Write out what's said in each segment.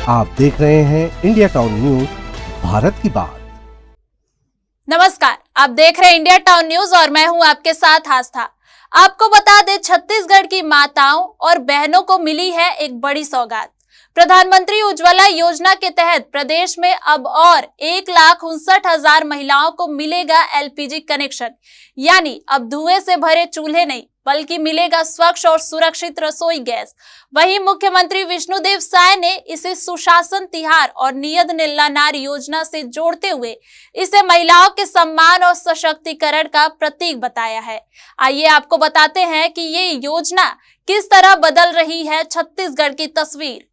आप देख रहे हैं इंडिया टाउन न्यूज, भारत की बात। नमस्कार, आप देख रहे हैं इंडिया टाउन न्यूज और मैं हूं आपके साथ आस्था। आपको बता दें, छत्तीसगढ़ की माताओं और बहनों को मिली है एक बड़ी सौगात। प्रधानमंत्री उज्ज्वला योजना के तहत प्रदेश में अब और 1,59,000 महिलाओं को मिलेगा एलपीजी कनेक्शन। यानी अब धुएं से भरे चूल्हे नहीं, बल्कि मिलेगा स्वच्छ और सुरक्षित रसोई गैस। वहीं मुख्यमंत्री विष्णुदेव साय ने इसे सुशासन तिहार और नियत निल्लानार योजना से जोड़ते हुए इसे महिलाओं के सम्मान और सशक्तिकरण का प्रतीक बताया है। आइए आपको बताते हैं कि ये योजना किस तरह बदल रही है छत्तीसगढ़ की तस्वीर।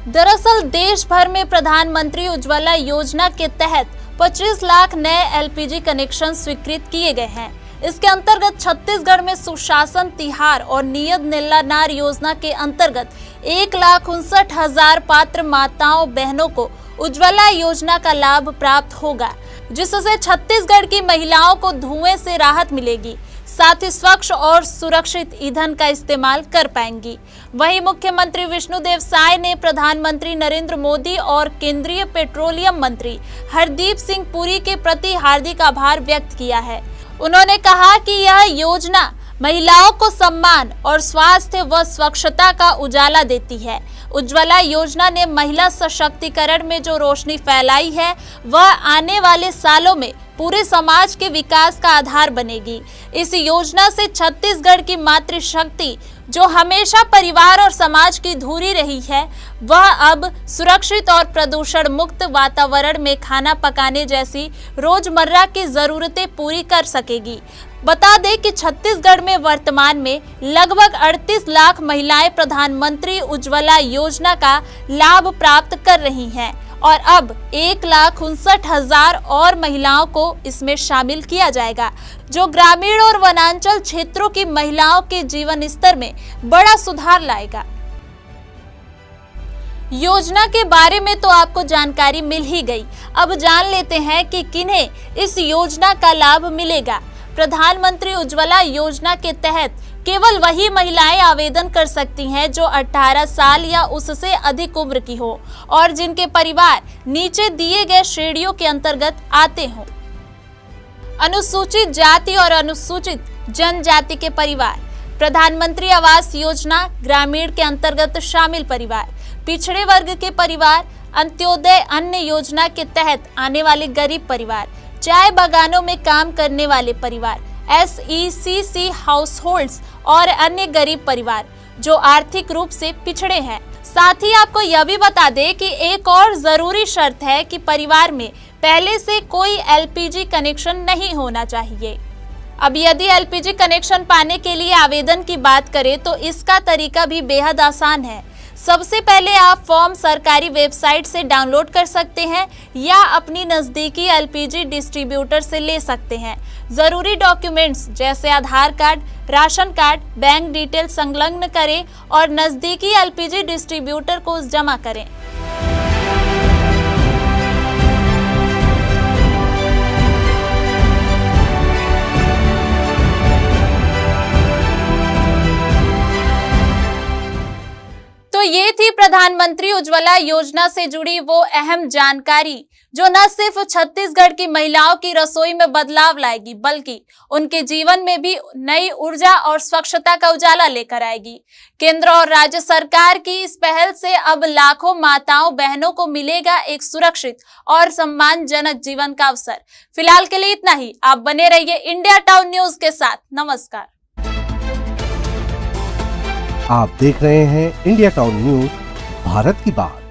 दरअसल देश भर में प्रधानमंत्री उज्ज्वला योजना के तहत 25 लाख नए एलपीजी कनेक्शन स्वीकृत किए गए हैं। इसके अंतर्गत छत्तीसगढ़ में सुशासन तिहार और नियत निल्लानार योजना के अंतर्गत 1,59,000 पात्र माताओं बहनों को उज्ज्वला योजना का लाभ प्राप्त होगा, जिससे छत्तीसगढ़ की महिलाओं को धुएं से राहत मिलेगी, साथ ही स्वच्छ और सुरक्षित ईंधन का इस्तेमाल कर पाएंगी। वहीं मुख्यमंत्री विष्णुदेव साय ने प्रधानमंत्री नरेंद्र मोदी और केंद्रीय पेट्रोलियम मंत्री हरदीप सिंह पुरी के प्रति हार्दिक आभार व्यक्त किया है। उन्होंने कहा कि यह योजना महिलाओं को सम्मान और स्वास्थ्य व स्वच्छता का उजाला देती है। उज्ज्वला योजना ने महिला सशक्तिकरण में जो रोशनी फैलाई है, वह आने वाले सालों में पूरे समाज के विकास का आधार बनेगी। इस योजना से छत्तीसगढ़ की मातृशक्ति, जो हमेशा परिवार और समाज की धुरी रही है, वह अब सुरक्षित और प्रदूषण मुक्त वातावरण में खाना पकाने जैसी रोजमर्रा की जरूरतें पूरी कर सकेगी। बता दें कि छत्तीसगढ़ में वर्तमान में लगभग 38 लाख महिलाएं प्रधानमंत्री उज्ज्वला योजना का लाभ प्राप्त कर रही हैं और अब 1,59,000 और महिलाओं को इसमें शामिल किया जाएगा, जो ग्रामीण और वनांचल क्षेत्रों की महिलाओं के जीवन स्तर में बड़ा सुधार लाएगा। योजना के बारे में तो आपको जानकारी मिल ही गई। अब जान लेते हैं कि किन्हें इस योजना का लाभ मिलेगा। प्रधानमंत्री उज्ज्वला योजना के तहत केवल वही महिलाएं आवेदन कर सकती हैं जो 18 साल या उससे अधिक उम्र की हो और जिनके परिवार नीचे दिए गए श्रेणियों के अंतर्गत आते हों। अनुसूचित जाति और अनुसूचित जनजाति के परिवार, प्रधानमंत्री आवास योजना ग्रामीण के अंतर्गत शामिल परिवार, पिछड़े वर्ग के परिवार, अंत्योदय अन्न योजना के तहत आने वाले गरीब परिवार, चाय बागानों में काम करने वाले परिवार, SECC हाउस होल्ड्स और अन्य गरीब परिवार जो आर्थिक रूप से पिछड़े हैं। साथ ही आपको यह भी बता दें कि एक और जरूरी शर्त है कि परिवार में पहले से कोई एलपीजी कनेक्शन नहीं होना चाहिए। अब यदि एलपीजी कनेक्शन पाने के लिए आवेदन की बात करें तो इसका तरीका भी बेहद आसान है। सबसे पहले आप फॉर्म सरकारी वेबसाइट से डाउनलोड कर सकते हैं या अपनी नज़दीकी एलपीजी डिस्ट्रीब्यूटर से ले सकते हैं। ज़रूरी डॉक्यूमेंट्स जैसे Aadhaar card, ration card, bank detail संलग्न करें और नज़दीकी एलपीजी डिस्ट्रीब्यूटर को जमा करें। तो ये थी प्रधानमंत्री उज्ज्वला योजना से जुड़ी वो अहम जानकारी, जो न सिर्फ छत्तीसगढ़ की महिलाओं की रसोई में बदलाव लाएगी, बल्कि उनके जीवन में भी नई ऊर्जा और स्वच्छता का उजाला लेकर आएगी। केंद्र और राज्य सरकार की इस पहल से अब लाखों माताओं बहनों को मिलेगा एक सुरक्षित और सम्मानजनक जीवन का अवसर। फिलहाल के लिए इतना ही। आप बने रहिए इंडिया टाउन न्यूज के साथ। नमस्कार। आप देख रहे हैं इंडिया टाउन न्यूज, भारत की बात।